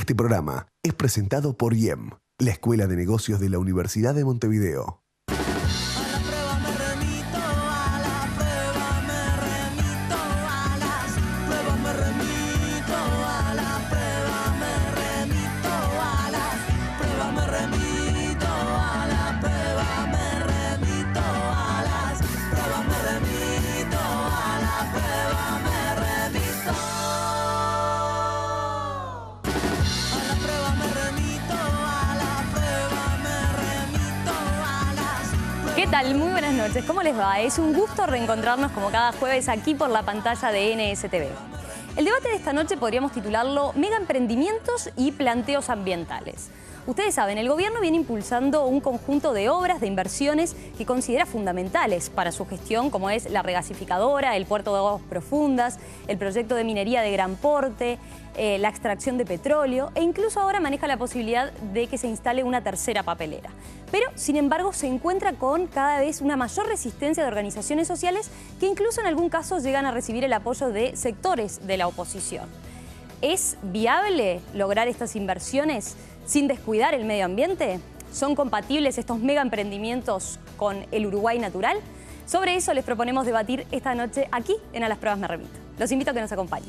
Este programa es presentado por IEM, la Escuela de Negocios de la Universidad de Montevideo. ¿Qué tal? Muy buenas noches. ¿Cómo les va? Es un gusto reencontrarnos como cada jueves aquí por la pantalla de NSTV. El debate de esta noche podríamos titularlo Mega emprendimientos y planteos ambientales. Ustedes saben, el gobierno viene impulsando un conjunto de obras, de inversiones que considera fundamentales para su gestión, como es la regasificadora, el puerto de aguas profundas, el proyecto de minería de gran porte, la extracción de petróleo e incluso ahora maneja la posibilidad de que se instale una tercera papelera. Pero, sin embargo, se encuentra con cada vez una mayor resistencia de organizaciones sociales que incluso en algún caso llegan a recibir el apoyo de sectores de la oposición. ¿Es viable lograr estas inversiones sin descuidar el medio ambiente? ¿Son compatibles estos mega emprendimientos con el Uruguay natural? Sobre eso les proponemos debatir esta noche aquí en A las Pruebas Me Remito. Los invito a que nos acompañen.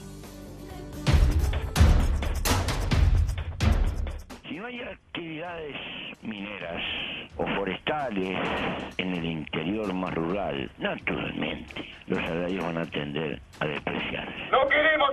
Si no hay actividades mineras o forestales en el interior más rural, naturalmente los salarios van a tender a despreciarse. No queremos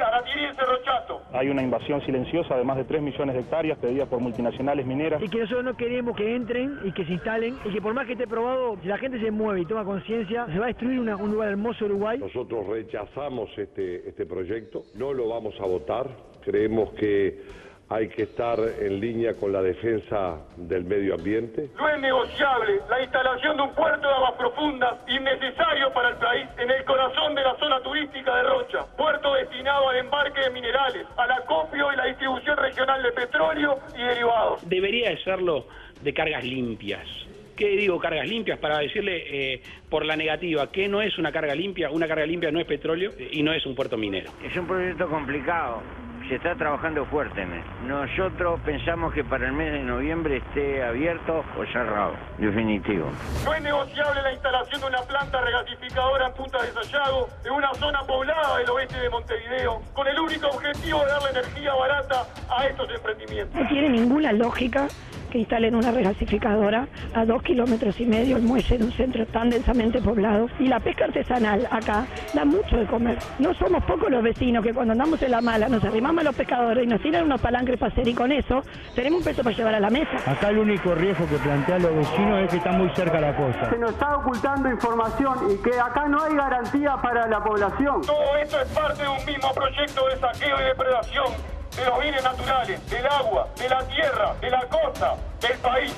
Aratirí y Cerro Chato. Hay una invasión silenciosa de más de 3 millones de hectáreas pedidas por multinacionales mineras. Y que nosotros no queremos que entren y que se instalen y que por más que esté probado, si la gente se mueve y toma conciencia, se va a destruir un lugar hermoso Uruguay. Nosotros rechazamos este proyecto, no lo vamos a votar, creemos que hay que estar en línea con la defensa del medio ambiente. No es negociable la instalación de un puerto de aguas profundas innecesario para el país en el corazón de la zona turística de Rocha. Puerto destinado al embarque de minerales, al acopio y la distribución regional de petróleo y derivados. Debería de serlo de cargas limpias. ¿Qué digo cargas limpias? Para decirle por la negativa, ¿qué no es una carga limpia? Una carga limpia no es petróleo y no es un puerto minero. Es un proyecto complicado. Se está trabajando fuertemente. Nosotros pensamos que para el mes de noviembre esté abierto o cerrado, definitivo. No es negociable la instalación de una planta regasificadora en Punta de Sayago, en una zona poblada del oeste de Montevideo, con el único objetivo de darle energía barata a estos emprendimientos. No tiene ninguna lógica que instalen una regasificadora a 2,5 kilómetros del muelle de un centro tan densamente poblado. Y la pesca artesanal acá da mucho de comer. No somos pocos los vecinos que cuando andamos en la mala nos arrimamos a los pescadores y nos tiran unos palangres para hacer y con eso tenemos un peso para llevar a la mesa. Acá el único riesgo que plantean los vecinos es que está muy cerca la costa. Se nos está ocultando información y que acá no hay garantía para la población. Todo esto es parte de un mismo proyecto de saqueo y depredación de los bienes naturales, del agua, de la tierra, de la costa, del país.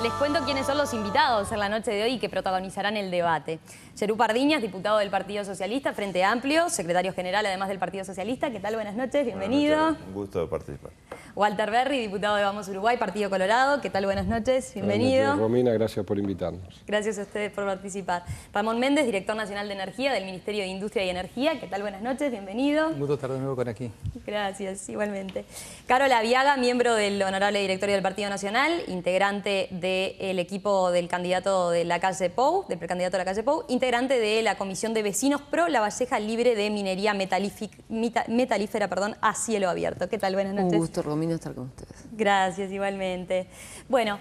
Les cuento quiénes son los invitados en la noche de hoy que protagonizarán el debate. Yerú Pardiñas, diputado del Partido Socialista, Frente Amplio, secretario general además del Partido Socialista. ¿Qué tal? Buenas noches, bienvenido. Buenas noches, un gusto de participar. Walter Berry, diputado de Vamos Uruguay, Partido Colorado. ¿Qué tal? Buenas noches, bienvenido. Buenas noches, Romina, gracias por invitarnos. Gracias a ustedes por participar. Ramón Méndez, director nacional de Energía del Ministerio de Industria y Energía. ¿Qué tal? Buenas noches, bienvenido. Un gusto estar de nuevo con aquí. Gracias, igualmente. Carola Viaga, miembro del honorable directorio del Partido Nacional, integrante del equipo del candidato de la calle Pou, del precandidato de la calle Pou, integrante de la Comisión de Vecinos Pro La Valleja Libre de Minería Metalífera a cielo abierto. ¿Qué tal? Buenas noches. Un gusto, Romina, estar con ustedes. Gracias, igualmente. Bueno,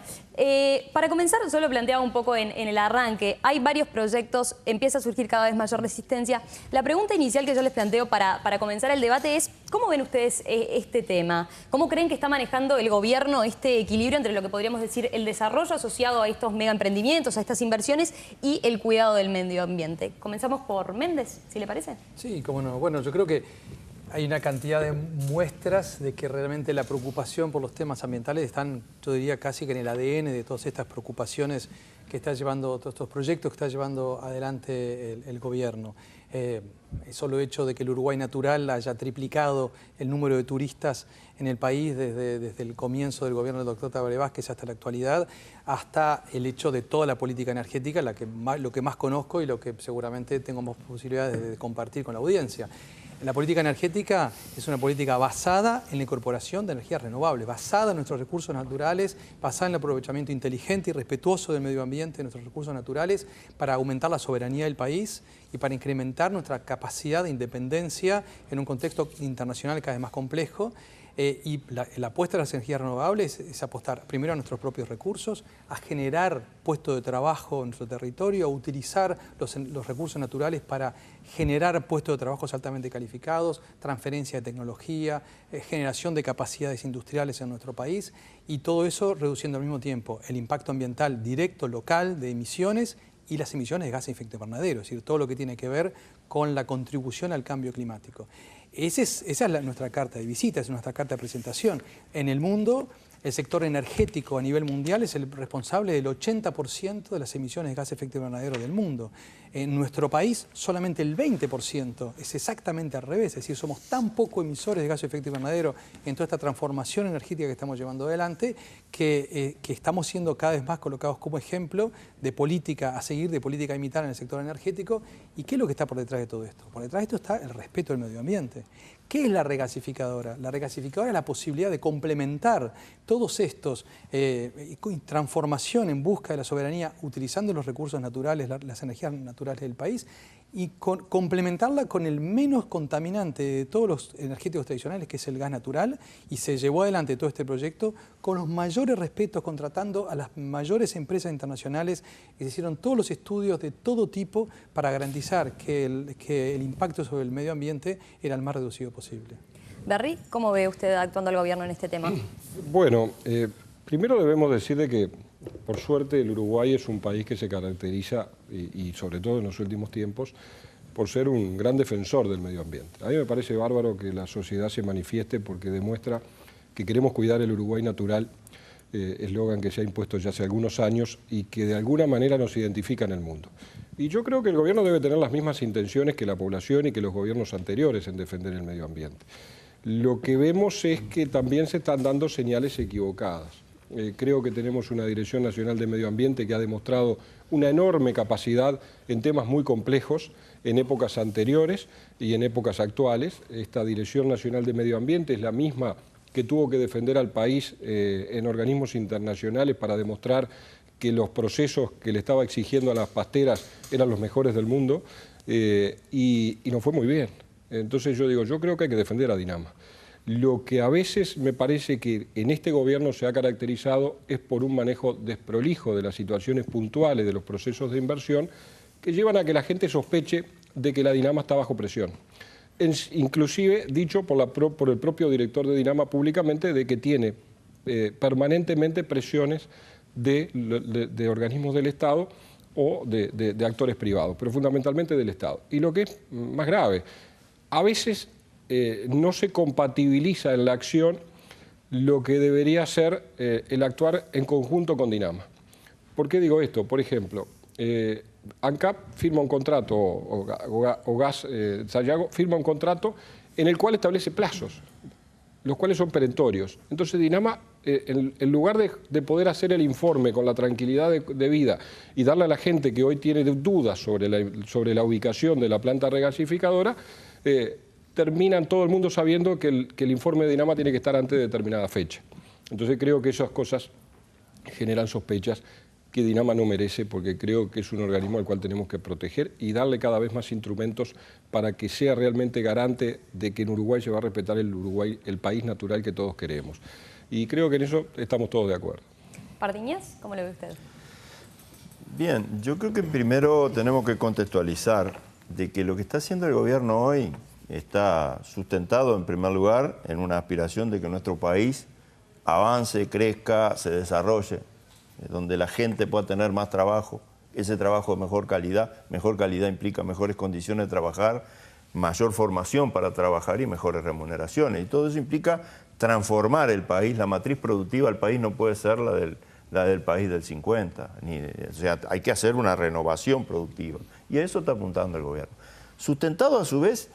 para comenzar, solo planteaba un poco en el arranque, hay varios proyectos, empieza a surgir cada vez mayor resistencia. La pregunta inicial que yo les planteo para comenzar el debate es, ¿cómo ven ustedes este tema? ¿Cómo creen que está manejando el gobierno este equilibrio entre lo que podríamos decir el desarrollo asociado a estos mega emprendimientos, a estas inversiones y el cuidado del medio ambiente? Comenzamos por Méndez, si le parece. Sí, cómo no. Bueno, yo creo que hay una cantidad de muestras de que realmente la preocupación por los temas ambientales están, yo diría, casi que en el ADN de todas estas preocupaciones que está llevando, todos estos proyectos que está llevando adelante el gobierno. El solo hecho de que el Uruguay natural haya triplicado el número de turistas en el país desde el comienzo del gobierno del doctor Tabaré Vázquez hasta la actualidad, hasta el hecho de toda la política energética, lo que más conozco y lo que seguramente tengo más posibilidades de compartir con la audiencia. La política energética es una política basada en la incorporación de energías renovables, basada en nuestros recursos naturales, basada en el aprovechamiento inteligente y respetuoso del medio ambiente de nuestros recursos naturales para aumentar la soberanía del país y para incrementar nuestra capacidad de independencia en un contexto internacional cada vez más complejo. Y la apuesta de las energías renovables es apostar primero a nuestros propios recursos, a generar puestos de trabajo en nuestro territorio, a utilizar los recursos naturales para generar puestos de trabajo altamente calificados, transferencia de tecnología, generación de capacidades industriales en nuestro país, y todo eso reduciendo al mismo tiempo el impacto ambiental directo, local, de emisiones y las emisiones de gases de efecto invernadero, es decir, todo lo que tiene que ver con la contribución al cambio climático. Esa es nuestra carta de visita, es nuestra carta de presentación. En el mundo, el sector energético a nivel mundial es el responsable del 80% de las emisiones de gases de efecto invernadero del mundo. En nuestro país, solamente el 20%, es exactamente al revés, es decir, somos tan poco emisores de gases de efecto invernadero en toda esta transformación energética que estamos llevando adelante, que estamos siendo cada vez más colocados como ejemplo de política a seguir, de política a imitar en el sector energético. ¿Y qué es lo que está por detrás de todo esto? Por detrás de esto está el respeto del medio ambiente. ¿Qué es la regasificadora? La regasificadora es la posibilidad de complementar todos estos transformación en busca de la soberanía utilizando los recursos naturales, las energías naturales del país, y complementarla con el menos contaminante de todos los energéticos tradicionales, que es el gas natural, y se llevó adelante todo este proyecto con los mayores respetos, contratando a las mayores empresas internacionales, que se hicieron todos los estudios de todo tipo para garantizar que el impacto sobre el medio ambiente era el más reducido posible. Berry, ¿cómo ve usted actuando el gobierno en este tema? Bueno, primero debemos decir de que, por suerte, el Uruguay es un país que se caracteriza, y sobre todo en los últimos tiempos, por ser un gran defensor del medio ambiente. A mí me parece bárbaro que la sociedad se manifieste porque demuestra que queremos cuidar el Uruguay natural, eslogan que se ha impuesto ya hace algunos años y que de alguna manera nos identifica en el mundo. Y yo creo que el gobierno debe tener las mismas intenciones que la población y que los gobiernos anteriores en defender el medio ambiente. Lo que vemos es que también se están dando señales equivocadas. Creo que tenemos una Dirección Nacional de Medio Ambiente que ha demostrado una enorme capacidad en temas muy complejos en épocas anteriores y en épocas actuales. Esta Dirección Nacional de Medio Ambiente es la misma que tuvo que defender al país en organismos internacionales para demostrar que los procesos que le estaba exigiendo a las pasteras eran los mejores del mundo, y nos fue muy bien. Entonces yo creo que hay que defender a Dinama. Lo que a veces me parece que en este gobierno se ha caracterizado es por un manejo desprolijo de las situaciones puntuales de los procesos de inversión que llevan a que la gente sospeche de que la Dinama está bajo presión. Inclusive dicho por el propio director de Dinama públicamente de que tiene permanentemente presiones de organismos del Estado o de actores privados, pero fundamentalmente del Estado. Y lo que es más grave, a veces no se compatibiliza en la acción lo que debería ser el actuar en conjunto con Dinama. ¿Por qué digo esto? Por ejemplo, ANCAP firma un contrato, o Gas Sayago firma un contrato en el cual establece plazos, los cuales son perentorios. Entonces Dinama, en lugar de poder hacer el informe con la tranquilidad de vida y darle a la gente que hoy tiene dudas sobre la ubicación de la planta regasificadora, terminan todo el mundo sabiendo que el informe de Dinama tiene que estar antes de determinada fecha. Entonces creo que esas cosas generan sospechas que Dinama no merece, porque creo que es un organismo al cual tenemos que proteger y darle cada vez más instrumentos para que sea realmente garante de que en Uruguay se va a respetar el país natural que todos queremos. Y creo que en eso estamos todos de acuerdo. Pardiñas, ¿cómo lo ve usted? Bien, yo creo que primero tenemos que contextualizar de que lo que está haciendo el gobierno hoy está sustentado en primer lugar en una aspiración de que nuestro país avance, crezca, se desarrolle, donde la gente pueda tener más trabajo, ese trabajo de mejor calidad implica mejores condiciones de trabajar, mayor formación para trabajar y mejores remuneraciones. Y todo eso implica transformar el país, la matriz productiva del país no puede ser la del la del país del 50. O sea, hay que hacer una renovación productiva. Y a eso está apuntando el gobierno. Sustentado a su vez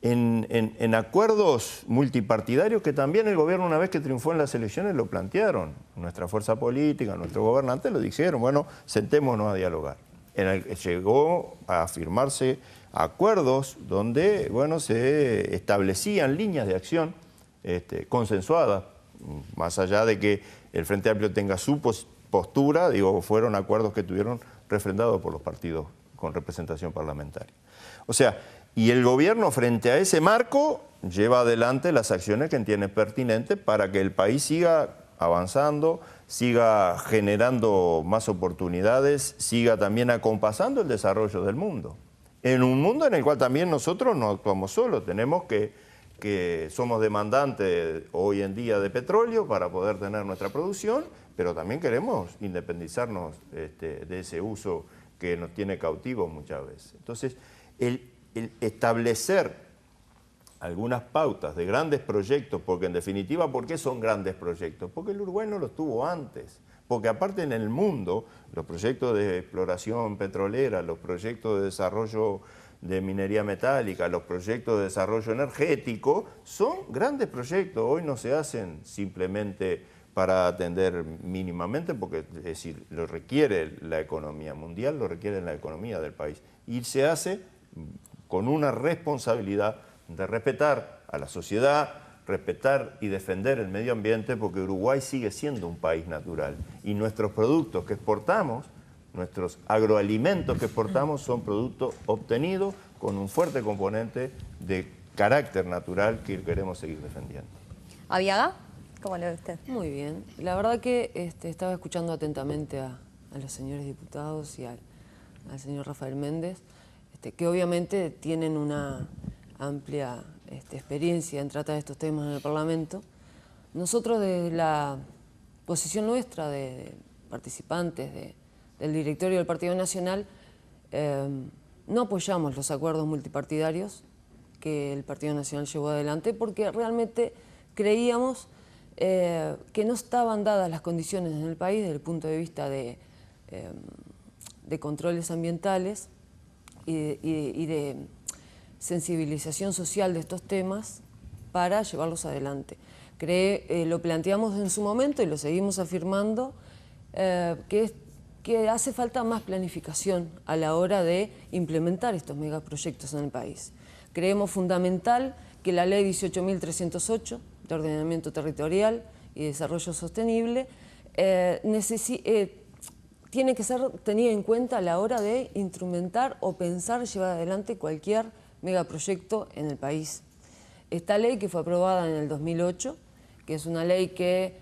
en acuerdos multipartidarios que también el gobierno, una vez que triunfó en las elecciones, lo plantearon. Nuestra fuerza política, nuestros gobernantes lo dijeron, bueno, sentémonos a dialogar. Llegó a firmarse acuerdos donde, bueno, se establecían líneas de acción consensuadas, más allá de que el Frente Amplio tenga su postura, digo, fueron acuerdos que tuvieron refrendados por los partidos con representación parlamentaria. O sea, y el gobierno frente a ese marco lleva adelante las acciones que entiende pertinentes para que el país siga avanzando, siga generando más oportunidades, siga también acompasando el desarrollo del mundo. En un mundo en el cual también nosotros no actuamos solos, tenemos que somos demandantes hoy en día de petróleo para poder tener nuestra producción, pero también queremos independizarnos de ese uso que nos tiene cautivos muchas veces. Entonces, el establecer algunas pautas de grandes proyectos, porque en definitiva, ¿por qué son grandes proyectos? Porque el Uruguay no los tuvo antes. Porque aparte en el mundo, los proyectos de exploración petrolera, los proyectos de desarrollo de minería metálica, los proyectos de desarrollo energético, son grandes proyectos. Hoy no se hacen simplemente para atender mínimamente, porque es decir, lo requiere la economía mundial, lo requiere la economía del país. Y se hace con una responsabilidad de respetar a la sociedad, respetar y defender el medio ambiente, porque Uruguay sigue siendo un país natural. Y nuestros productos que exportamos, nuestros agroalimentos que exportamos, son productos obtenidos con un fuerte componente de carácter natural que queremos seguir defendiendo. ¿Aviaga? ¿Cómo lo ve usted? Muy bien. La verdad que estaba escuchando atentamente a los señores diputados y al señor Rafael Méndez, que obviamente tienen una amplia experiencia en tratar estos temas en el Parlamento. Nosotros, desde la posición nuestra de participantes del directorio del Partido Nacional, no apoyamos los acuerdos multipartidarios que el Partido Nacional llevó adelante, porque realmente creíamos que no estaban dadas las condiciones en el país desde el punto de vista de controles ambientales y de sensibilización social de estos temas para llevarlos adelante. Lo planteamos en su momento y lo seguimos afirmando, que hace falta más planificación a la hora de implementar estos megaproyectos en el país. Creemos fundamental que la Ley 18.308 de Ordenamiento Territorial y Desarrollo Sostenible tiene que ser tenida en cuenta a la hora de instrumentar o pensar llevar adelante cualquier megaproyecto en el país. Esta ley, que fue aprobada en el 2008, que es una ley que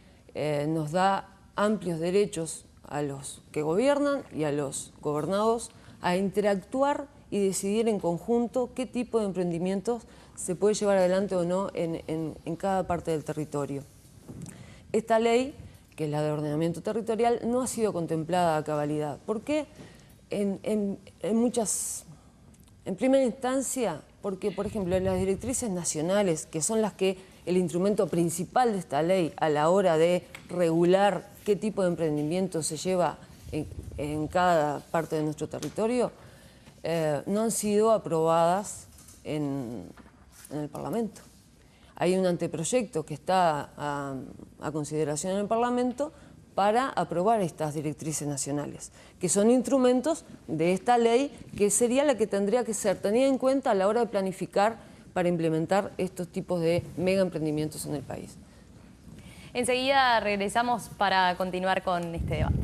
nos da amplios derechos a los que gobiernan y a los gobernados a interactuar y decidir en conjunto qué tipo de emprendimientos se puede llevar adelante o no en cada parte del territorio. Esta ley, que es la de ordenamiento territorial, no ha sido contemplada a cabalidad. ¿Por qué? En primera instancia, porque, por ejemplo, las directrices nacionales, que son las que el instrumento principal de esta ley a la hora de regular qué tipo de emprendimiento se lleva en cada parte de nuestro territorio, no han sido aprobadas en el Parlamento. Hay un anteproyecto que está a consideración en el Parlamento para aprobar estas directrices nacionales, que son instrumentos de esta ley, que sería la que tendría que ser tenida en cuenta a la hora de planificar para implementar estos tipos de mega emprendimientos en el país. Enseguida regresamos para continuar con este debate.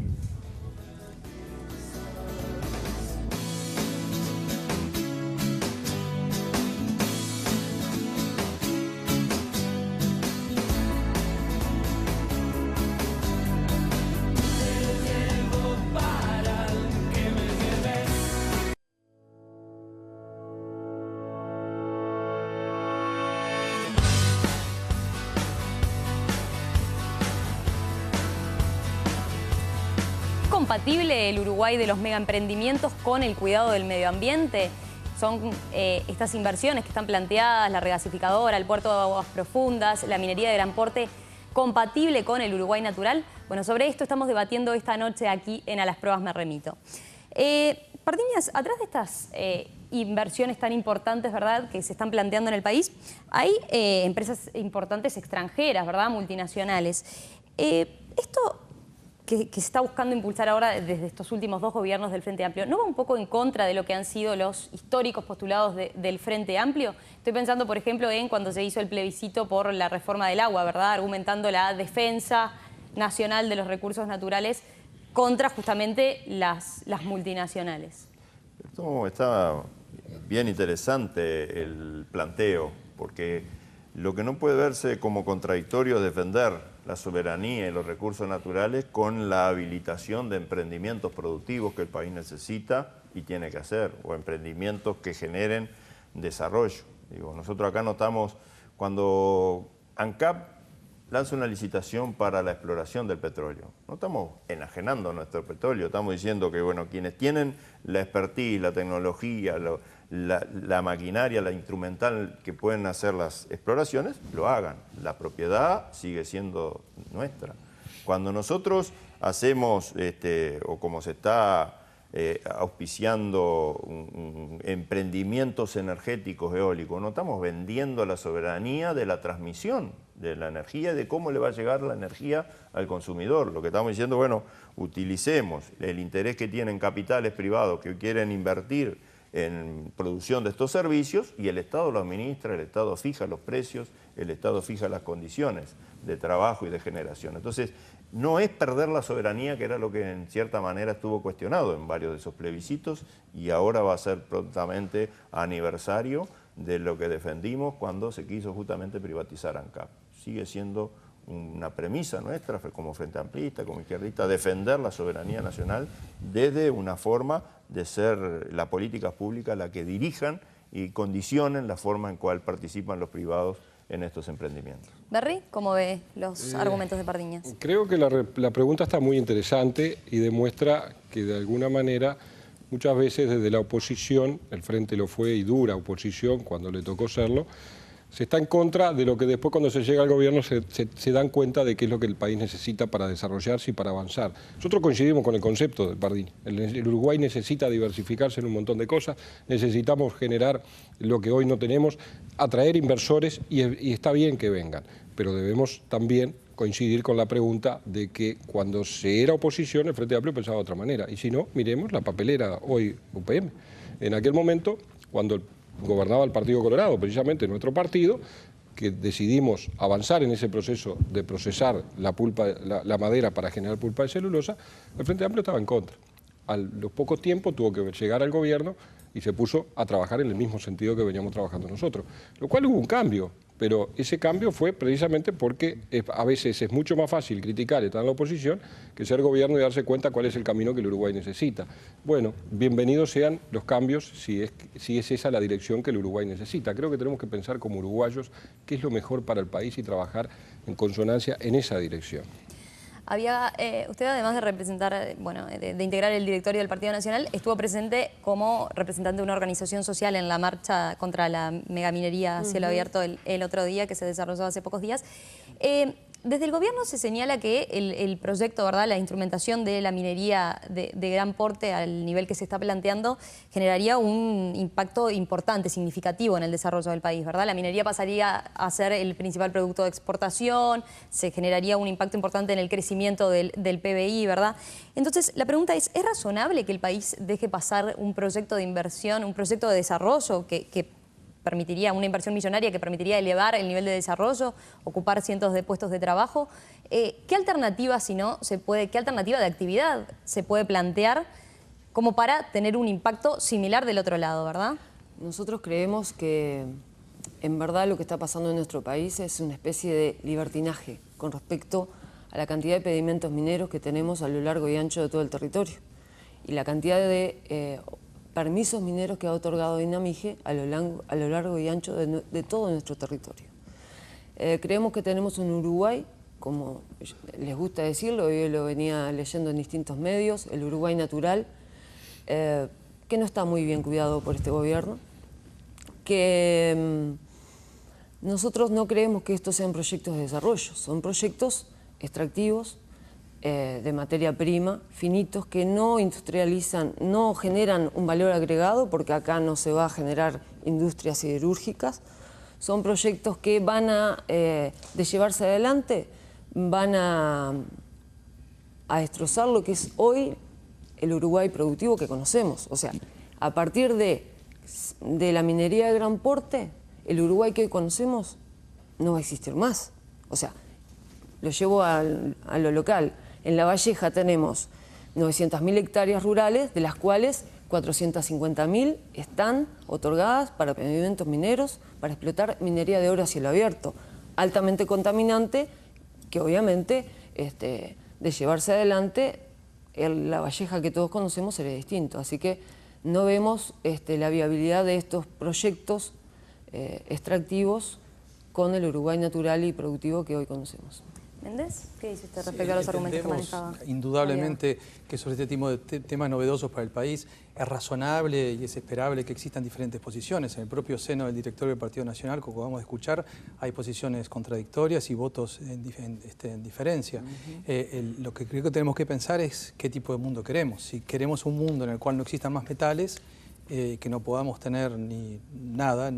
¿Compatible el Uruguay de los megaemprendimientos con el cuidado del medio ambiente? Son estas inversiones que están planteadas, la regasificadora, el puerto de aguas profundas, la minería de gran porte, compatible con el Uruguay natural? Bueno, sobre esto estamos debatiendo esta noche aquí en A las Pruebas Me Remito. Pardiñas, atrás de estas inversiones tan importantes, ¿verdad?, que se están planteando en el país, hay empresas importantes extranjeras, ¿verdad?, multinacionales. Esto que se está buscando impulsar ahora desde estos últimos 2 gobiernos del Frente Amplio, ¿no va un poco en contra de lo que han sido los históricos postulados del Frente Amplio? Estoy pensando, por ejemplo, en cuando se hizo el plebiscito por la reforma del agua, ¿verdad?, argumentando la defensa nacional de los recursos naturales contra justamente las multinacionales. Esto está bien interesante el planteo, porque lo que no puede verse como contradictorio es defender la soberanía y los recursos naturales con la habilitación de emprendimientos productivos que el país necesita y tiene que hacer, o emprendimientos que generen desarrollo. Digo, nosotros acá notamos cuando ANCAP lanza una licitación para la exploración del petróleo. No estamos enajenando nuestro petróleo, estamos diciendo que, bueno, quienes tienen la expertise, la tecnología, la maquinaria, la instrumental que pueden hacer las exploraciones, lo hagan. La propiedad sigue siendo nuestra. Cuando nosotros hacemos, o como se está auspiciando emprendimientos energéticos eólicos, no estamos vendiendo la soberanía de la transmisión de la energía, de cómo le va a llegar la energía al consumidor. Lo que estamos diciendo, bueno, utilicemos el interés que tienen capitales privados que quieren invertir en producción de estos servicios y el Estado lo administra, el Estado fija los precios, el Estado fija las condiciones de trabajo y de generación. Entonces, no es perder la soberanía, que era lo que en cierta manera estuvo cuestionado en varios de esos plebiscitos, y ahora va a ser prontamente aniversario de lo que defendimos cuando se quiso justamente privatizar ANCAP. Sigue siendo una premisa nuestra como Frente Amplista, como izquierdista, defender la soberanía nacional desde una forma de ser la política pública la que dirijan y condicionen la forma en cual participan los privados en estos emprendimientos. Berry, ¿cómo ve los argumentos de Pardiñas? Creo que la pregunta está muy interesante y demuestra que de alguna manera muchas veces desde la oposición, el Frente lo fue y dura oposición cuando le tocó serlo, se está en contra de lo que después cuando se llega al gobierno se dan cuenta de qué es lo que el país necesita para desarrollarse y para avanzar. Nosotros coincidimos con el concepto de Pardiñas. El Uruguay necesita diversificarse en un montón de cosas, necesitamos generar lo que hoy no tenemos, atraer inversores y está bien que vengan, pero debemos también coincidir con la pregunta de que cuando se era oposición el Frente Amplio pensaba de otra manera, y si no, miremos la papelera hoy UPM. En aquel momento, cuando gobernaba el Partido Colorado, precisamente nuestro partido, que decidimos avanzar en ese proceso de procesar la madera para generar pulpa de celulosa, el Frente Amplio estaba en contra. A los pocos tiempos tuvo que llegar al gobierno y se puso a trabajar en el mismo sentido que veníamos trabajando nosotros, lo cual hubo un cambio, pero ese cambio fue precisamente porque a veces es mucho más fácil criticar, estar en la oposición, que ser gobierno y darse cuenta cuál es el camino que el Uruguay necesita. Bueno, bienvenidos sean los cambios si es esa la dirección que el Uruguay necesita. Creo que tenemos que pensar como uruguayos qué es lo mejor para el país y trabajar en consonancia en esa dirección. Usted, además de representar, bueno, de integrar el directorio del Partido Nacional, estuvo presente como representante de una organización social en la marcha contra la megaminería a cielo abierto el otro día, que se desarrolló hace pocos días. Desde el gobierno se señala que el proyecto, ¿verdad?, la instrumentación de la minería de gran porte al nivel que se está planteando generaría un impacto importante, significativo en el desarrollo del país, ¿verdad? La minería pasaría a ser el principal producto de exportación, se generaría un impacto importante en el crecimiento del PBI, ¿verdad? Entonces, la pregunta ¿es razonable que el país deje pasar un proyecto de inversión, un proyecto de desarrollo que permitiría una inversión millonaria que permitiría elevar el nivel de desarrollo, ocupar cientos de puestos de trabajo? ¿Qué alternativa, si no, qué alternativa de actividad se puede plantear como para tener un impacto similar del otro lado, verdad? Nosotros creemos que en verdad lo que está pasando en nuestro país es una especie de libertinaje con respecto a la cantidad de pedimentos mineros que tenemos a lo largo y ancho de todo el territorio y la cantidad de permisos mineros que ha otorgado INAMIGE a lo largo y ancho de todo nuestro territorio. Creemos que tenemos un Uruguay, como les gusta decirlo, yo lo venía leyendo en distintos medios, el Uruguay natural, que no está muy bien cuidado por este gobierno, que nosotros no creemos que estos sean proyectos de desarrollo, son proyectos extractivos de materia prima, finitos, que no industrializan, no generan un valor agregado, porque acá no se va a generar industrias siderúrgicas. Son proyectos que van a, de llevarse adelante, van a destrozar lo que es hoy el Uruguay productivo que conocemos. O sea, a partir de la minería de gran porte, el Uruguay que hoy conocemos no va a existir más. O sea, lo llevo a lo local. En La Valleja tenemos 900.000 hectáreas rurales, de las cuales 450.000 están otorgadas para emprendimientos mineros, para explotar minería de oro a cielo abierto, altamente contaminante, que obviamente de llevarse adelante, La Valleja que todos conocemos sería distinto. Así que no vemos la viabilidad de estos proyectos extractivos con el Uruguay natural y productivo que hoy conocemos. ¿Méndez? ¿Qué dice usted respecto a los argumentos que manejaba? Indudablemente que sobre este tipo de temas novedosos para el país es razonable y es esperable que existan diferentes posiciones. En el propio seno del directorio del Partido Nacional, como vamos a escuchar, hay posiciones contradictorias y votos en diferencia. Lo que creo que tenemos que pensar es qué tipo de mundo queremos. Si queremos un mundo en el cual no existan más metales, que no podamos tener ni nada,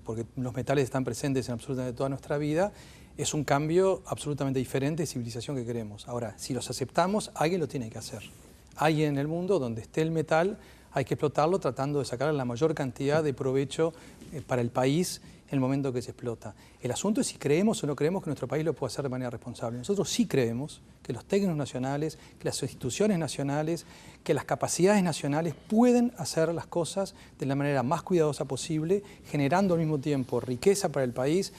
porque los metales están presentes en absolutamente toda nuestra vida, es un cambio absolutamente diferente de civilización que queremos. Ahora, si los aceptamos, alguien lo tiene que hacer. Alguien en el mundo donde esté el metal, hay que explotarlo tratando de sacar la mayor cantidad de provecho para el país en el momento que se explota. El asunto es si creemos o no creemos que nuestro país lo puede hacer de manera responsable. Nosotros sí creemos que los técnicos nacionales, que las instituciones nacionales, que las capacidades nacionales pueden hacer las cosas de la manera más cuidadosa posible, generando al mismo tiempo riqueza para el país,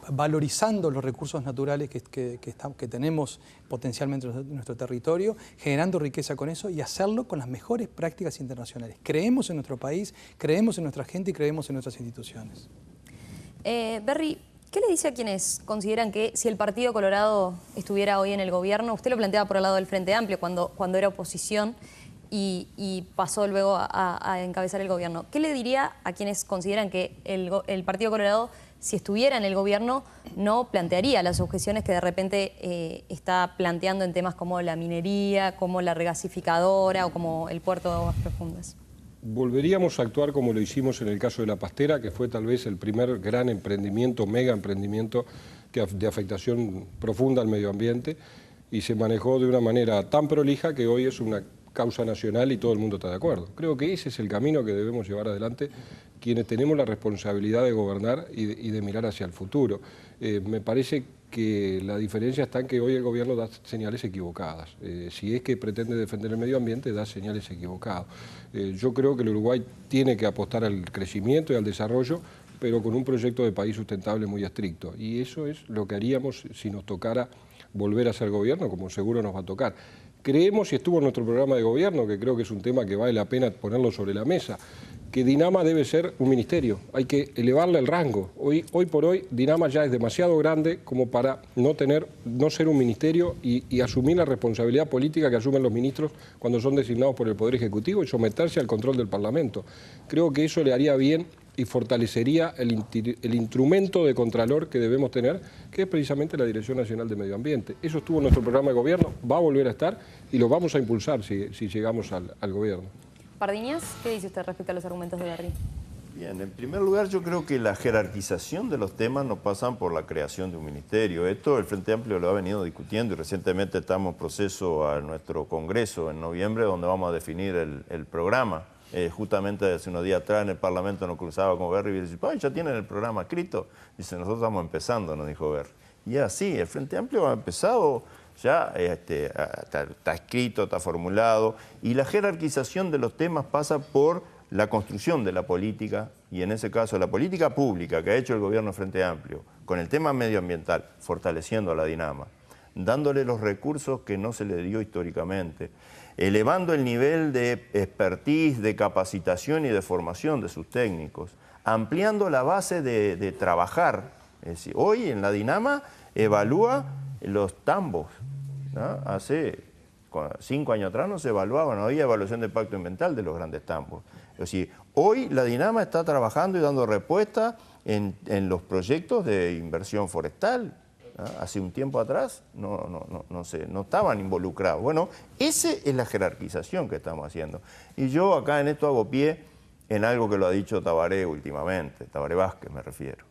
valorizando los recursos naturales que tenemos potencialmente en nuestro territorio, generando riqueza con eso y hacerlo con las mejores prácticas internacionales. Creemos en nuestro país, creemos en nuestra gente y creemos en nuestras instituciones. Berry, ¿qué le dice a quienes consideran que si el Partido Colorado estuviera hoy en el gobierno, usted lo planteaba por el lado del Frente Amplio cuando era oposición y pasó luego a encabezar el gobierno, ¿qué le diría a quienes consideran que el Partido Colorado, si estuviera en el gobierno, no plantearía las objeciones que de repente está planteando en temas como la minería, como la regasificadora o como el puerto de aguas profundas? Volveríamos a actuar como lo hicimos en el caso de La Pastera, que fue tal vez el primer gran emprendimiento, mega emprendimiento de afectación profunda al medio ambiente, y se manejó de una manera tan prolija que hoy es una causa nacional y todo el mundo está de acuerdo. Creo que ese es el camino que debemos llevar adelante quienes tenemos la responsabilidad de gobernar y de mirar hacia el futuro. Me parece que la diferencia está en que hoy el gobierno da señales equivocadas. Si es que pretende defender el medio ambiente, da señales equivocadas. Yo creo que el Uruguay tiene que apostar al crecimiento y al desarrollo, pero con un proyecto de país sustentable muy estricto. Y eso es lo que haríamos si nos tocara volver a ser gobierno, como seguro nos va a tocar. Creemos, y estuvo en nuestro programa de gobierno, que creo que es un tema que vale la pena ponerlo sobre la mesa, que Dinama debe ser un ministerio, hay que elevarle el rango. Hoy por hoy Dinama ya es demasiado grande como para no ser un ministerio y asumir la responsabilidad política que asumen los ministros cuando son designados por el Poder Ejecutivo y someterse al control del Parlamento. Creo que eso le haría bien y fortalecería el instrumento de contralor que debemos tener, que es precisamente la Dirección Nacional de Medio Ambiente. Eso estuvo en nuestro programa de gobierno, va a volver a estar y lo vamos a impulsar si llegamos al gobierno. Pardiñas, ¿qué dice usted respecto a los argumentos de Berry? Bien, en primer lugar yo creo que la jerarquización de los temas no pasan por la creación de un ministerio. Esto el Frente Amplio lo ha venido discutiendo y recientemente estamos en proceso a nuestro Congreso en noviembre donde vamos a definir el programa. Justamente hace unos días atrás en el Parlamento nos cruzaba con Berry y dice, ya tienen el programa escrito. Dice, nosotros estamos empezando, nos dijo Berry. Y así, el Frente Amplio ha empezado, ya está escrito, está formulado, y la jerarquización de los temas pasa por la construcción de la política, y en ese caso la política pública que ha hecho el gobierno Frente Amplio, con el tema medioambiental, fortaleciendo a la Dinama, dándole los recursos que no se le dio históricamente, elevando el nivel de expertise, de capacitación y de formación de sus técnicos, ampliando la base de trabajar. Es decir, hoy en la Dinama evalúa los tambos, ¿no? Hace 5 años atrás no se evaluaba, no había evaluación de impacto ambiental de los grandes tambos. Es decir, hoy la Dinama está trabajando y dando respuesta en los proyectos de inversión forestal. Hace un tiempo atrás no estaban involucrados. Bueno, esa es la jerarquización que estamos haciendo. Y yo acá en esto hago pie en algo que lo ha dicho Tabaré últimamente, Tabaré Vázquez me refiero.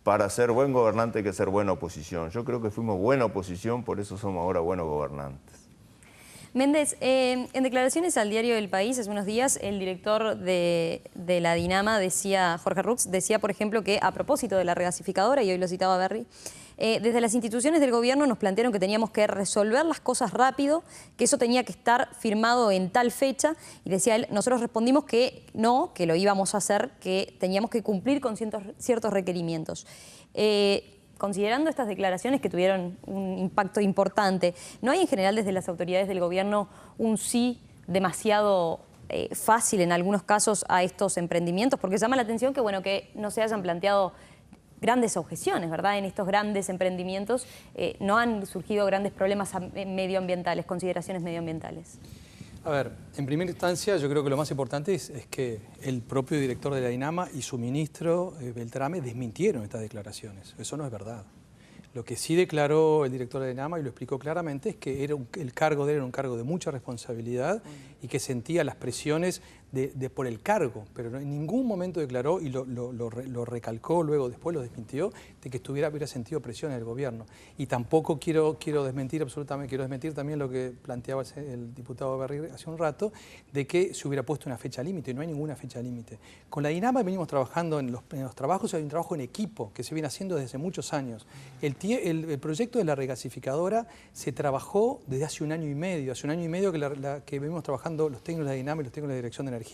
Para ser buen gobernante hay que ser buena oposición. Yo creo que fuimos buena oposición, por eso somos ahora buenos gobernantes. Méndez, en declaraciones al diario El País hace unos días, el director de la Dinama decía, Jorge Rux, decía, por ejemplo, que a propósito de la regasificadora, y hoy lo citaba Berry, desde las instituciones del gobierno nos plantearon que teníamos que resolver las cosas rápido, que eso tenía que estar firmado en tal fecha, y decía él, nosotros respondimos que no, que lo íbamos a hacer, que teníamos que cumplir con ciertos requerimientos. Considerando estas declaraciones que tuvieron un impacto importante, ¿no hay en general desde las autoridades del gobierno un sí demasiado fácil en algunos casos a estos emprendimientos? Porque llama la atención que, bueno, que no se hayan planteado grandes objeciones, ¿verdad? En estos grandes emprendimientos no han surgido grandes problemas medioambientales, consideraciones medioambientales. A ver, en primera instancia yo creo que lo más importante es que el propio director de la Dinama y su ministro Beltrame desmintieron estas declaraciones. Eso no es verdad. Lo que sí declaró el director de la Dinama y lo explicó claramente es que el cargo de él era un cargo de mucha responsabilidad y que sentía las presiones por el cargo, pero en ningún momento declaró, y lo recalcó luego, después lo desmintió, de que hubiera sentido presión en el gobierno. Y tampoco quiero desmentir absolutamente, quiero desmentir también lo que planteaba el diputado Berry hace un rato, de que se hubiera puesto una fecha límite, y no hay ninguna fecha límite. Con la Dinama venimos trabajando en los trabajos, hay un trabajo en equipo que se viene haciendo desde muchos años. El proyecto de la regasificadora se trabajó desde hace un año y medio que venimos trabajando los técnicos de la Dinama y los técnicos de la Dirección de Energía,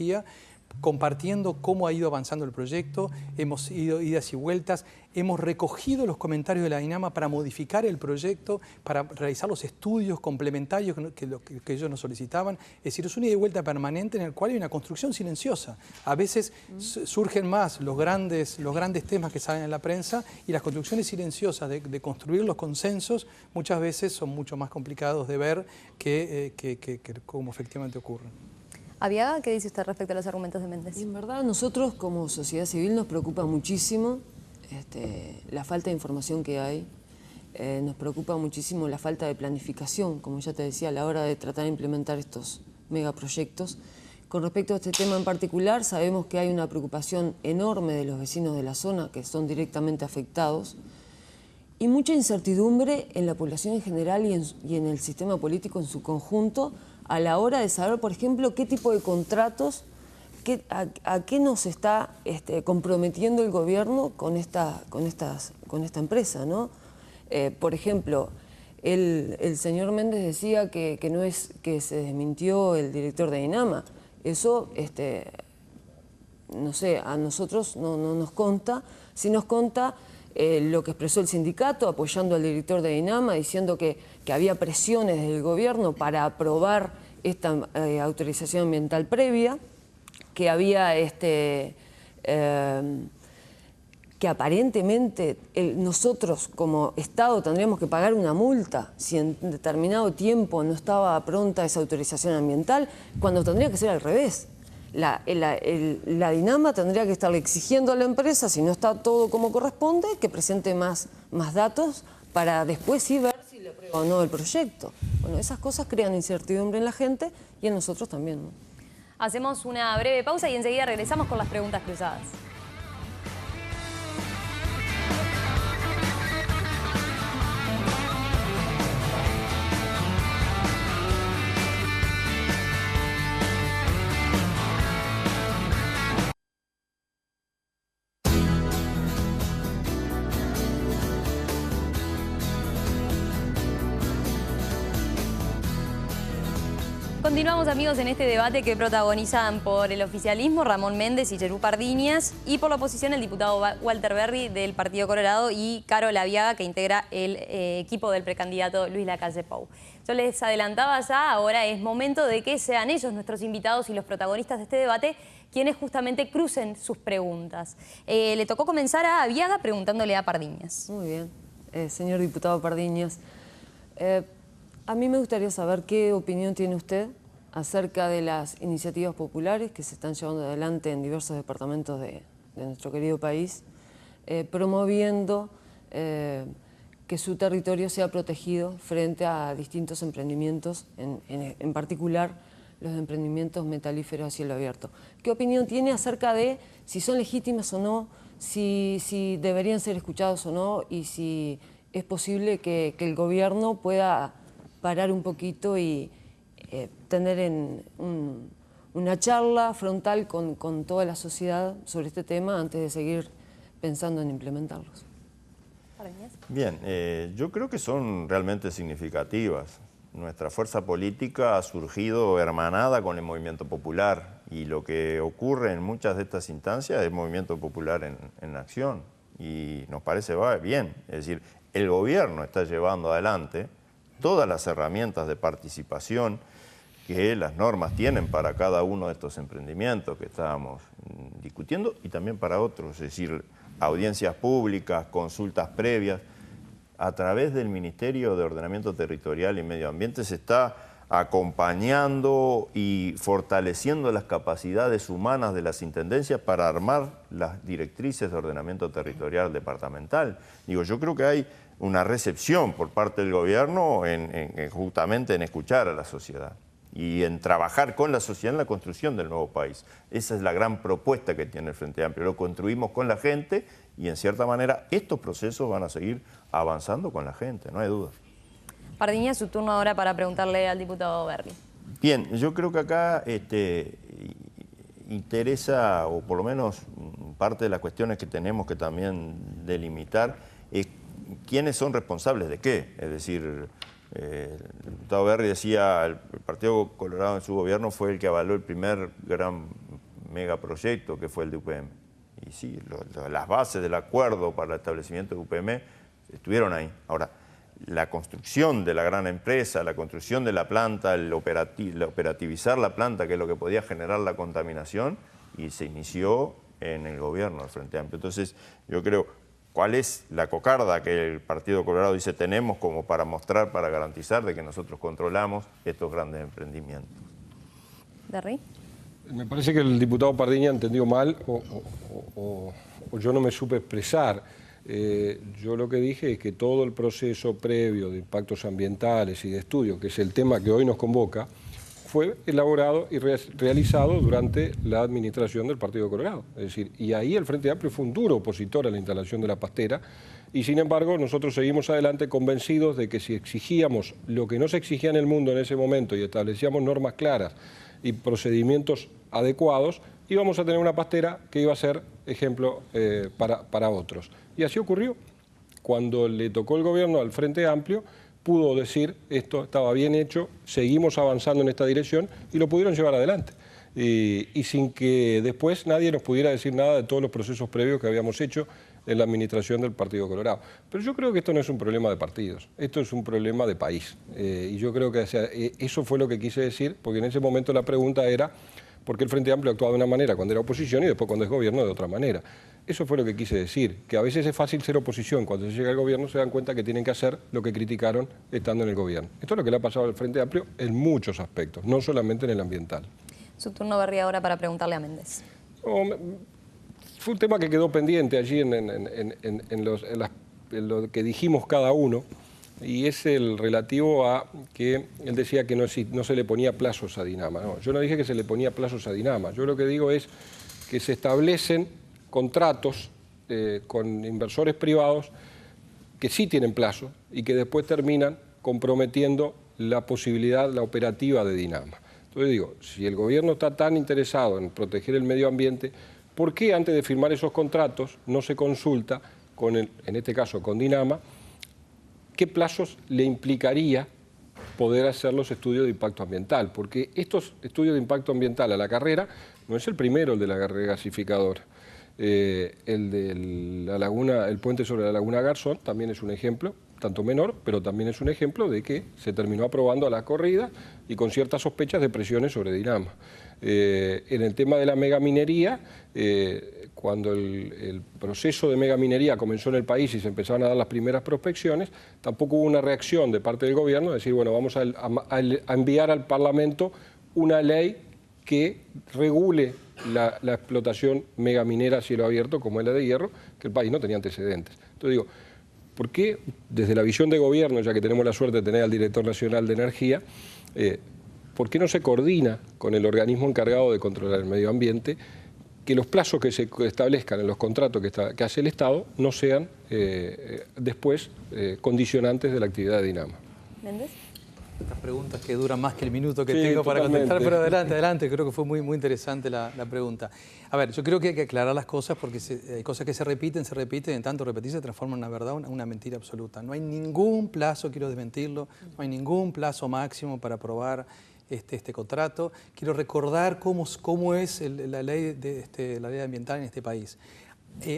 compartiendo cómo ha ido avanzando el proyecto, hemos ido idas y vueltas, hemos recogido los comentarios de la Dinama para modificar el proyecto, para realizar los estudios complementarios que ellos nos solicitaban. Es decir, es una ida y vuelta permanente en el cual hay una construcción silenciosa. A veces surgen más los grandes temas que salen en la prensa, y las construcciones silenciosas de construir los consensos muchas veces son mucho más complicados de ver que como efectivamente ocurren. Aviaga, ¿qué dice usted respecto a los argumentos de Méndez? Y en verdad, nosotros como sociedad civil nos preocupa muchísimo la falta de información que hay. Nos preocupa muchísimo la falta de planificación, como ya te decía, a la hora de tratar de implementar estos megaproyectos. Con respecto a este tema en particular, sabemos que hay una preocupación enorme de los vecinos de la zona que son directamente afectados, y mucha incertidumbre en la población en general y en el sistema político en su conjunto, a la hora de saber, por ejemplo, qué tipo de contratos, a qué nos está comprometiendo el gobierno con esta empresa, ¿no? Por ejemplo, el señor Méndez decía que no es que se desmintió el director de Dinama. Eso, no sé, a nosotros no nos consta. Sí nos consta lo que expresó el sindicato apoyando al director de Dinama, diciendo que había presiones del gobierno para aprobar esta autorización ambiental previa, que había que aparentemente nosotros como Estado tendríamos que pagar una multa si en determinado tiempo no estaba pronta esa autorización ambiental, cuando tendría que ser al revés. La Dinama tendría que estarle exigiendo a la empresa, si no está todo como corresponde, que presente más datos para después sí ver si le aprueba o no el proyecto. Bueno, esas cosas crean incertidumbre en la gente y en nosotros también, ¿no? Hacemos una breve pausa y enseguida regresamos con las preguntas cruzadas. Continuamos, amigos, en este debate que protagonizan por el oficialismo Ramón Méndez y Yerú Pardiñas, y por la oposición el diputado Walter Berry del Partido Colorado y Carol Aviaga, que integra el equipo del precandidato Luis Lacalle Pou. Yo les adelantaba ya, ahora es momento de que sean ellos nuestros invitados y los protagonistas de este debate quienes justamente crucen sus preguntas. Le tocó comenzar a Aviaga preguntándole a Pardiñas. Muy bien. Señor diputado Pardiñas, a mí me gustaría saber qué opinión tiene usted acerca de las iniciativas populares que se están llevando adelante en diversos departamentos de nuestro querido país, promoviendo que su territorio sea protegido frente a distintos emprendimientos, en particular los emprendimientos metalíferos a cielo abierto. ¿Qué opinión tiene acerca de si son legítimas o no, si deberían ser escuchados o no, y si es posible que el gobierno pueda parar un poquito y tener una charla frontal con toda la sociedad sobre este tema antes de seguir pensando en implementarlos? Bien, yo creo que son realmente significativas. Nuestra fuerza política ha surgido hermanada con el movimiento popular y lo que ocurre en muchas de estas instancias es movimiento popular en acción y nos parece bien. Es decir, el gobierno está llevando adelante todas las herramientas de participación que las normas tienen para cada uno de estos emprendimientos que estábamos discutiendo y también para otros, es decir, audiencias públicas, consultas previas. A través del Ministerio de Ordenamiento Territorial y Medio Ambiente se está acompañando y fortaleciendo las capacidades humanas de las intendencias para armar las directrices de ordenamiento territorial departamental. Digo, yo creo que hay una recepción por parte del gobierno justamente en escuchar a la sociedad y en trabajar con la sociedad en la construcción del nuevo país. Esa es la gran propuesta que tiene el Frente Amplio. Lo construimos con la gente y en cierta manera estos procesos van a seguir avanzando con la gente, no hay duda. Pardiñas, su turno ahora para preguntarle al diputado Berli. Bien, yo creo que acá interesa, o por lo menos parte de las cuestiones que tenemos que también delimitar, es quiénes son responsables de qué. Es decir, el diputado Berli decía, el Partido Colorado en su gobierno fue el que avaló el primer gran megaproyecto que fue el de UPM. Y sí, las bases del acuerdo para el establecimiento de UPM estuvieron ahí. Ahora, la construcción de la gran empresa, la construcción de la planta, el operativizar la planta, que es lo que podía generar la contaminación, y se inició en el gobierno del Frente Amplio. Entonces, yo creo, ¿cuál es la cocarda que el Partido Colorado dice tenemos como para mostrar, para garantizar de que nosotros controlamos estos grandes emprendimientos? ¿Berli? Me parece que el diputado Pardiñas entendió mal o yo no me supe expresar. Yo lo que dije es que todo el proceso previo de impactos ambientales y de estudio, que es el tema que hoy nos convoca, fue elaborado y realizado durante la administración del Partido Colorado. Es decir, y ahí el Frente Amplio fue un duro opositor a la instalación de la pastera y sin embargo nosotros seguimos adelante convencidos de que si exigíamos lo que no se exigía en el mundo en ese momento y establecíamos normas claras y procedimientos adecuados, íbamos a tener una pastera que iba a ser ejemplo para otros. Y así ocurrió. Cuando le tocó el gobierno al Frente Amplio, pudo decir esto estaba bien hecho, seguimos avanzando en esta dirección y lo pudieron llevar adelante. Y sin que después nadie nos pudiera decir nada de todos los procesos previos que habíamos hecho en la administración del Partido Colorado. Pero yo creo que esto no es un problema de partidos, esto es un problema de país. Y yo creo que eso fue lo que quise decir, porque en ese momento la pregunta era por qué el Frente Amplio actuaba de una manera cuando era oposición y después cuando es gobierno de otra manera. Eso fue lo que quise decir, que a veces es fácil ser oposición, cuando se llega al gobierno se dan cuenta que tienen que hacer lo que criticaron estando en el gobierno. Esto es lo que le ha pasado al Frente Amplio en muchos aspectos, no solamente en el ambiental. Su turno, Berli, ahora para preguntarle a Méndez. Fue un tema que quedó pendiente allí en lo que dijimos cada uno, y es el relativo a que él decía que no se le ponía plazos a Dinama. No, yo no dije que se le ponía plazos a Dinama, yo lo que digo es que se establecen contratos con inversores privados que sí tienen plazo y que después terminan comprometiendo la posibilidad, la operativa de Dinama. Entonces digo, si el gobierno está tan interesado en proteger el medio ambiente, ¿por qué antes de firmar esos contratos no se consulta, en este caso con Dinama, qué plazos le implicaría poder hacer los estudios de impacto ambiental? Porque estos estudios de impacto ambiental a la carrera no es el primero, el de la regasificadora. El de la laguna, el puente sobre la laguna Garzón también es un ejemplo, tanto menor, pero también es un ejemplo de que se terminó aprobando a la corrida y con ciertas sospechas de presiones sobre Dinama. En el tema de la megaminería, cuando el proceso de megaminería comenzó en el país y se empezaron a dar las primeras prospecciones, tampoco hubo una reacción de parte del gobierno de decir, bueno, vamos a enviar al Parlamento una ley que regule la explotación megaminera a cielo abierto, como es la de hierro, que el país no tenía antecedentes. Entonces digo, ¿por qué desde la visión de gobierno, ya que tenemos la suerte de tener al Director Nacional de Energía, por qué no se coordina con el organismo encargado de controlar el medio ambiente, que los plazos que se establezcan en los contratos que hace el Estado no sean después condicionantes de la actividad de Dinama? ¿Méndez? Estas preguntas que duran más que el minuto que Sí, tengo para totalmente. contestar, pero adelante, creo que fue muy interesante la pregunta. A ver, yo creo que hay que aclarar las cosas porque hay cosas que se repiten, en tanto repetir se transforma en una verdad, una mentira absoluta. No hay ningún plazo, quiero desmentirlo, no hay ningún plazo máximo para aprobar este contrato. Quiero recordar cómo es la ley ambiental en este país.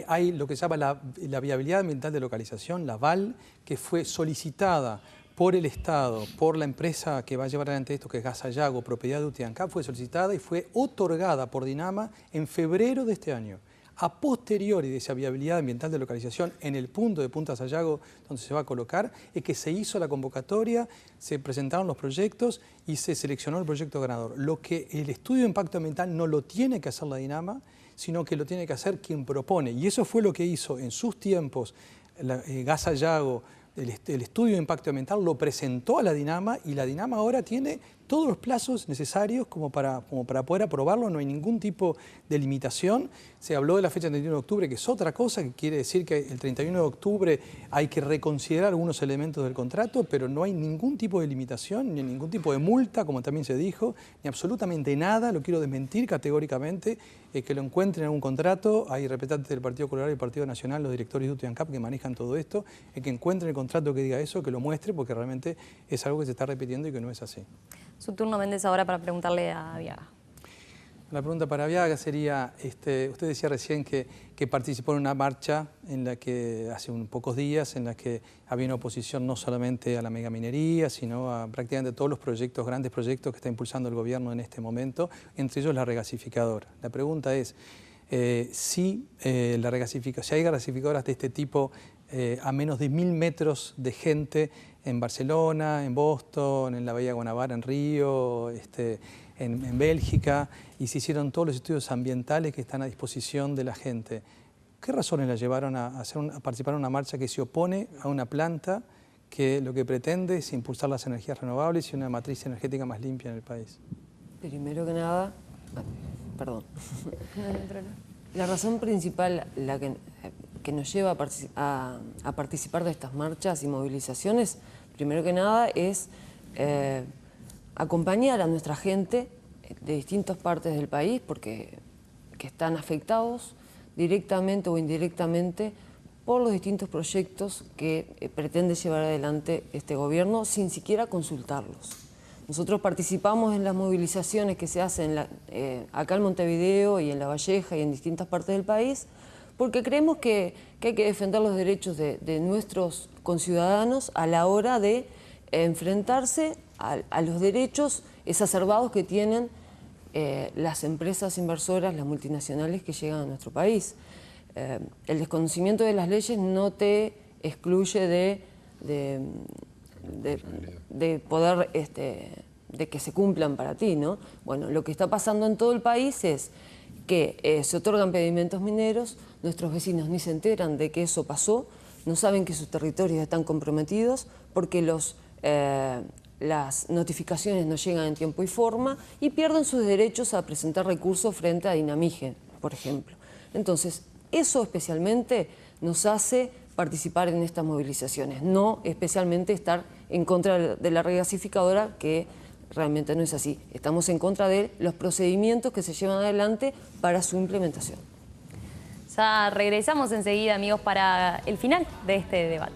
Hay lo que se llama la viabilidad ambiental de localización, la VAL, que fue solicitada por el Estado, por la empresa que va a llevar adelante esto, que es Gasallago, propiedad de Utiancap, fue solicitada y fue otorgada por Dinama en febrero de este año. A posteriori de esa viabilidad ambiental de localización en el punto de Punta Sayago donde se va a colocar, es que se hizo la convocatoria, se presentaron los proyectos y se seleccionó el proyecto ganador. Lo que el estudio de impacto ambiental no lo tiene que hacer la Dinama, sino que lo tiene que hacer quien propone. Y eso fue lo que hizo en sus tiempos Gasallago. El estudio de impacto ambiental lo presentó a la Dinama y la Dinama ahora tiene todos los plazos necesarios como para poder aprobarlo, no hay ningún tipo de limitación. Se habló de la fecha del 31 de octubre, que es otra cosa, que quiere decir que el 31 de octubre hay que reconsiderar algunos elementos del contrato, pero no hay ningún tipo de limitación, ni ningún tipo de multa, como también se dijo, ni absolutamente nada, lo quiero desmentir categóricamente, que lo encuentren en un contrato, hay representantes del Partido Colorado y del Partido Nacional, los directores de Utiancap que manejan todo esto, que encuentren el contrato que diga eso, que lo muestre, porque realmente es algo que se está repitiendo y que no es así. Su turno, Méndez, ahora para preguntarle a Viaga. La pregunta para Viaga sería, usted decía recién que participó en una marcha en la que hace unos pocos días, en la que había una oposición no solamente a la megaminería, sino a prácticamente todos los proyectos, grandes proyectos que está impulsando el gobierno en este momento, entre ellos la regasificadora. La pregunta es, si hay regasificadoras de este tipo a menos de 1000 metros de gente en Barcelona, en Boston, en la Bahía de Guanabara, en Río, en Bélgica, y se hicieron todos los estudios ambientales que están a disposición de la gente. ¿Qué razones la llevaron a participar en una marcha que se opone a una planta que lo que pretende es impulsar las energías renovables y una matriz energética más limpia en el país? Primero que nada, perdón. La razón principal que nos lleva a participar de estas marchas y movilizaciones, primero que nada, es acompañar a nuestra gente de distintas partes del país que están afectados directamente o indirectamente por los distintos proyectos que pretende llevar adelante este gobierno sin siquiera consultarlos. Nosotros participamos en las movilizaciones que se hacen acá en Montevideo y en La Valleja y en distintas partes del país porque creemos que hay que defender los derechos de nuestros conciudadanos a la hora de enfrentarse a los derechos exacerbados que tienen las empresas inversoras, las multinacionales que llegan a nuestro país. El desconocimiento de las leyes no te excluye de poder, de que se cumplan para ti, ¿no? Bueno, lo que está pasando en todo el país es que se otorgan pedimentos mineros, nuestros vecinos ni se enteran de que eso pasó, no saben que sus territorios están comprometidos porque las notificaciones no llegan en tiempo y forma y pierden sus derechos a presentar recursos frente a Dinamige, por ejemplo. Entonces, eso especialmente nos hace participar en estas movilizaciones, no especialmente estar en contra de la regasificadora, que realmente no es así. Estamos en contra de los procedimientos que se llevan adelante para su implementación. Ya regresamos enseguida, amigos, para el final de este debate.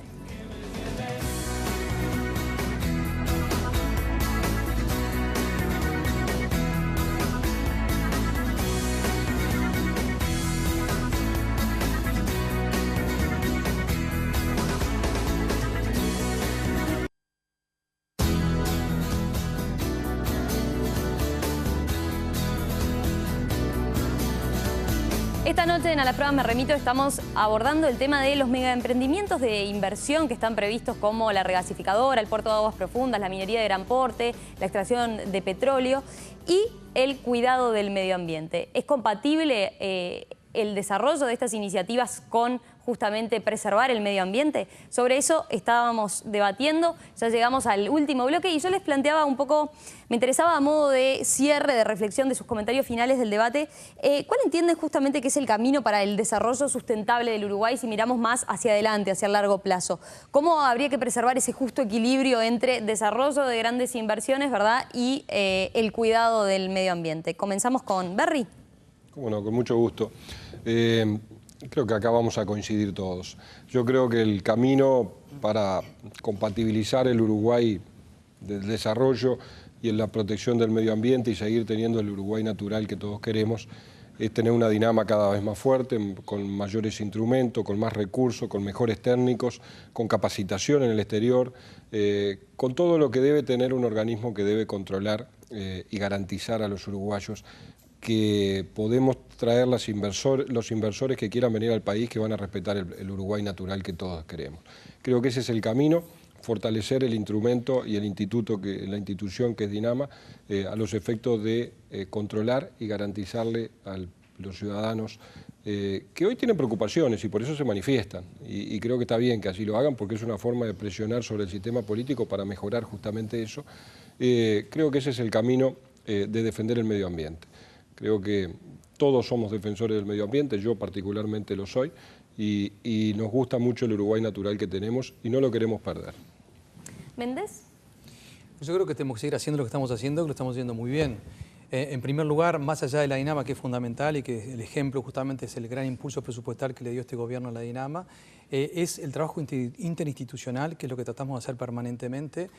Esta noche en A la Prueba me remito estamos abordando el tema de los megaemprendimientos de inversión que están previstos, como la regasificadora, el puerto de aguas profundas, la minería de gran porte, la extracción de petróleo y el cuidado del medio ambiente. ¿Es compatible el desarrollo de estas iniciativas con justamente preservar el medio ambiente? Sobre eso estábamos debatiendo, ya llegamos al último bloque y yo les planteaba un poco, me interesaba a modo de cierre, de reflexión de sus comentarios finales del debate, ¿cuál entienden justamente que es el camino para el desarrollo sustentable del Uruguay si miramos más hacia adelante, hacia el largo plazo? ¿Cómo habría que preservar ese justo equilibrio entre desarrollo de grandes inversiones, ¿verdad?, y el cuidado del medio ambiente? Comenzamos con Berry. Bueno, con mucho gusto. Creo que acá vamos a coincidir todos. Yo creo que el camino para compatibilizar el Uruguay del desarrollo y en la protección del medio ambiente y seguir teniendo el Uruguay natural que todos queremos es tener una dinama cada vez más fuerte, con mayores instrumentos, con más recursos, con mejores técnicos, con capacitación en el exterior, con todo lo que debe tener un organismo que debe controlar y garantizar a los uruguayos que podemos traer los inversores que quieran venir al país, que van a respetar el Uruguay natural que todos queremos. Creo que ese es el camino, fortalecer el instrumento y la institución que es Dinama, a los efectos de controlar y garantizarle a los ciudadanos que hoy tienen preocupaciones y por eso se manifiestan. Y creo que está bien que así lo hagan, porque es una forma de presionar sobre el sistema político para mejorar justamente eso. Creo que ese es el camino de defender el medio ambiente. Creo que todos somos defensores del medio ambiente, yo particularmente lo soy, y nos gusta mucho el Uruguay natural que tenemos y no lo queremos perder. ¿Méndez? Yo creo que tenemos que seguir haciendo lo que estamos haciendo, que lo estamos haciendo muy bien. En primer lugar, más allá de la Dinama, que es fundamental y que el ejemplo justamente es el gran impulso presupuestal que le dio este gobierno a la Dinama, es el trabajo interinstitucional, que es lo que tratamos de hacer permanentemente,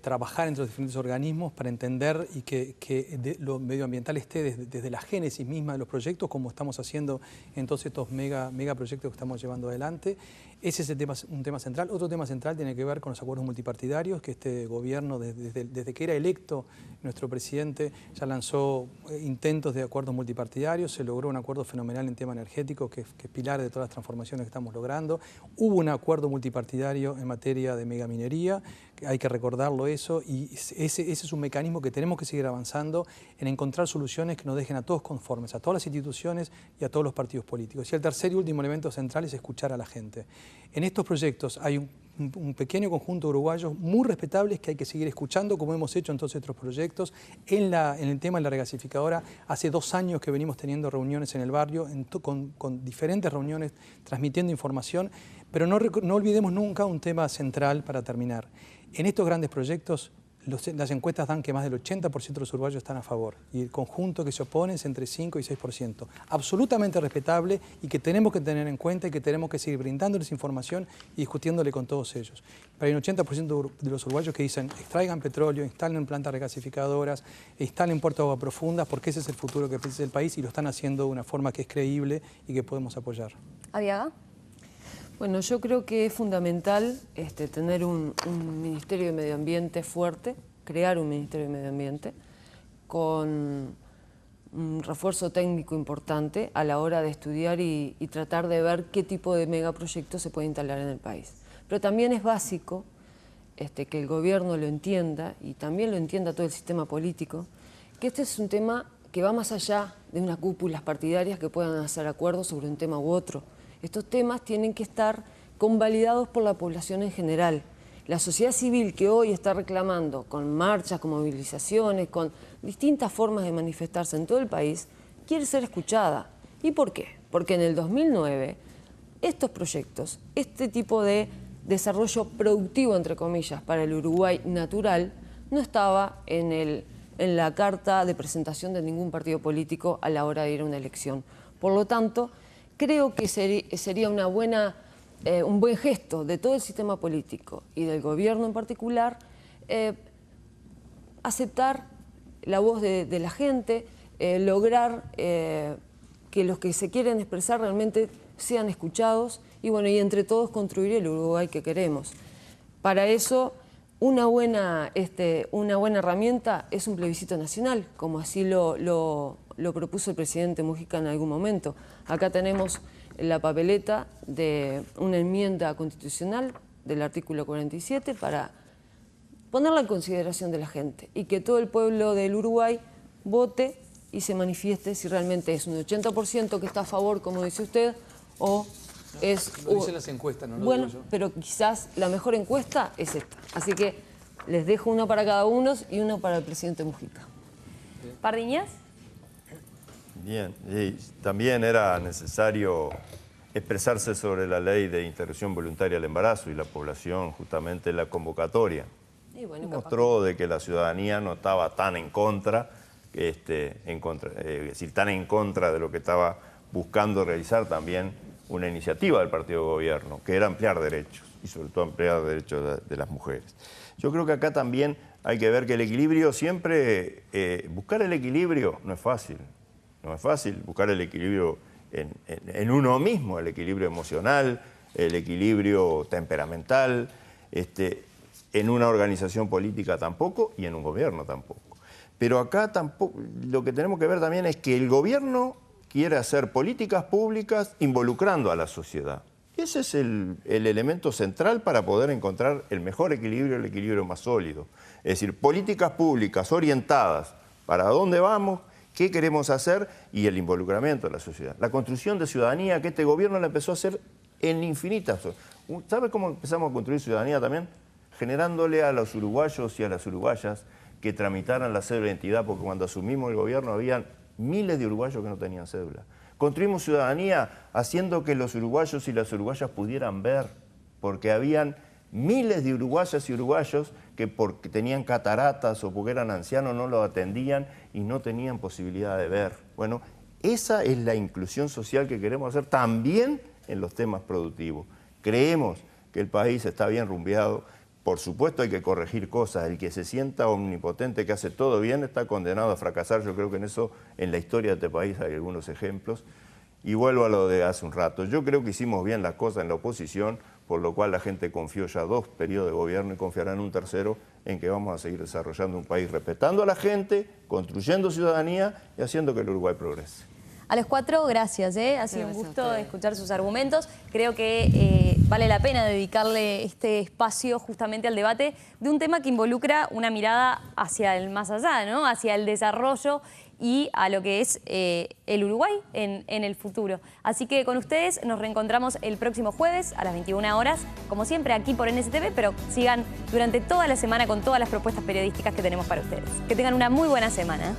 trabajar entre los diferentes organismos para entender y que lo medioambiental esté desde la génesis misma de los proyectos, como estamos haciendo en todos estos megaproyectos que estamos llevando adelante. Ese es un tema central. Otro tema central tiene que ver con los acuerdos multipartidarios, que este gobierno, desde que era electo, nuestro presidente ya lanzó intentos de acuerdos multipartidarios, se logró un acuerdo fenomenal en tema energético, que es pilar de todas las transformaciones que estamos logrando. Hubo un acuerdo multipartidario en materia de megaminería, que hay que recordarlo eso, y ese es un mecanismo que tenemos que seguir avanzando en encontrar soluciones que nos dejen a todos conformes, a todas las instituciones y a todos los partidos políticos. Y el tercer y último elemento central es escuchar a la gente. En estos proyectos hay un pequeño conjunto de uruguayos muy respetables que hay que seguir escuchando, como hemos hecho en todos estos proyectos. En el tema de la regasificadora, hace 2 años que venimos teniendo reuniones en el barrio, con diferentes reuniones, transmitiendo información, pero no olvidemos nunca un tema central para terminar. En estos grandes proyectos, las encuestas dan que más del 80% de los uruguayos están a favor, y el conjunto que se opone es entre 5 y 6%. Absolutamente respetable y que tenemos que tener en cuenta y que tenemos que seguir brindándoles información y discutiéndole con todos ellos. Pero hay un 80% de los uruguayos que dicen extraigan petróleo, instalen plantas regasificadoras, instalen puertos de agua profundas, porque ese es el futuro que precisa el país y lo están haciendo de una forma que es creíble y que podemos apoyar. ¿Adiaga? Bueno, yo creo que es fundamental tener un Ministerio de Medio Ambiente fuerte, crear un Ministerio de Medio Ambiente con un refuerzo técnico importante a la hora de estudiar y tratar de ver qué tipo de megaproyectos se puede instalar en el país. Pero también es básico que el gobierno lo entienda y también lo entienda todo el sistema político, que este es un tema que va más allá de unas cúpulas partidarias que puedan hacer acuerdos sobre un tema u otro. Estos temas tienen que estar convalidados por la población en general. La sociedad civil que hoy está reclamando con marchas, con movilizaciones, con distintas formas de manifestarse en todo el país, quiere ser escuchada. ¿Y por qué? Porque en el 2009 estos proyectos, este tipo de desarrollo productivo, entre comillas, para el Uruguay natural, no estaba en la carta de presentación de ningún partido político a la hora de ir a una elección. Por lo tanto, creo que sería un buen gesto de todo el sistema político y del gobierno en particular aceptar la voz de la gente, lograr que los que se quieren expresar realmente sean escuchados y entre todos construir el Uruguay que queremos. Para eso, una buena herramienta es un plebiscito nacional, como así lo lo propuso el presidente Mujica en algún momento. Acá tenemos la papeleta de una enmienda constitucional del artículo 47 para ponerla en consideración de la gente y que todo el pueblo del Uruguay vote y se manifieste si realmente es un 80% que está a favor, como dice usted, o es... Lo dicen las encuestas, no lo bueno, digo yo. pero quizás la mejor encuesta es esta. Así que les dejo una para cada uno y una para el presidente Mujica. ¿Pardiñas? Bien, y también era necesario expresarse sobre la ley de interrupción voluntaria del embarazo y la población justamente en la convocatoria. Y bueno, mostró de que la ciudadanía no estaba tan en contra, es decir, tan en contra de lo que estaba buscando realizar también una iniciativa del partido de gobierno, que era ampliar derechos, y sobre todo ampliar derechos de las mujeres. Yo creo que acá también hay que ver que el equilibrio siempre, buscar el equilibrio no es fácil. No es fácil buscar el equilibrio en uno mismo, el equilibrio emocional, el equilibrio temperamental, en una organización política tampoco y en un gobierno tampoco. Pero acá tampoco, lo que tenemos que ver también es que el gobierno quiere hacer políticas públicas involucrando a la sociedad. Ese es el elemento central para poder encontrar el mejor equilibrio, el equilibrio más sólido. Es decir, políticas públicas orientadas para dónde vamos, qué queremos hacer y el involucramiento de la sociedad. La construcción de ciudadanía que este gobierno la empezó a hacer en infinitas. ¿Sabe cómo empezamos a construir ciudadanía también? Generándole a los uruguayos y a las uruguayas que tramitaran la cédula de identidad, porque cuando asumimos el gobierno habían miles de uruguayos que no tenían cédula. Construimos ciudadanía haciendo que los uruguayos y las uruguayas pudieran ver, porque habían miles de uruguayas y uruguayos que porque tenían cataratas o porque eran ancianos no lo atendían y no tenían posibilidad de ver. Bueno, esa es la inclusión social que queremos hacer también en los temas productivos. Creemos que el país está bien rumbeado. Por supuesto hay que corregir cosas. El que se sienta omnipotente, que hace todo bien, está condenado a fracasar. Yo creo que en eso, en la historia de este país hay algunos ejemplos. Y vuelvo a lo de hace un rato. Yo creo que hicimos bien las cosas en la oposición, por lo cual la gente confió ya 2 periodos de gobierno y confiará en un tercero, en que vamos a seguir desarrollando un país respetando a la gente, construyendo ciudadanía y haciendo que el Uruguay progrese. A los 4, gracias. Ha sido un gusto escuchar sus argumentos. Creo que vale la pena dedicarle este espacio justamente al debate de un tema que involucra una mirada hacia el más allá, ¿no? Hacia el desarrollo y a lo que es el Uruguay en el futuro. Así que con ustedes nos reencontramos el próximo jueves a las 21 horas, como siempre aquí por NSTV, pero sigan durante toda la semana con todas las propuestas periodísticas que tenemos para ustedes. Que tengan una muy buena semana.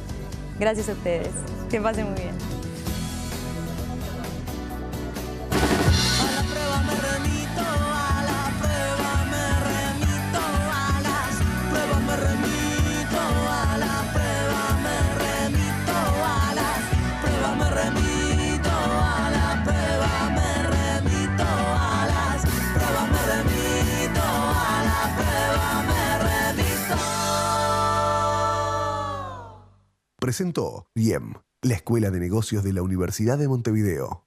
Gracias a ustedes. Que pasen muy bien. Presentó IEM, la Escuela de Negocios de la Universidad de Montevideo.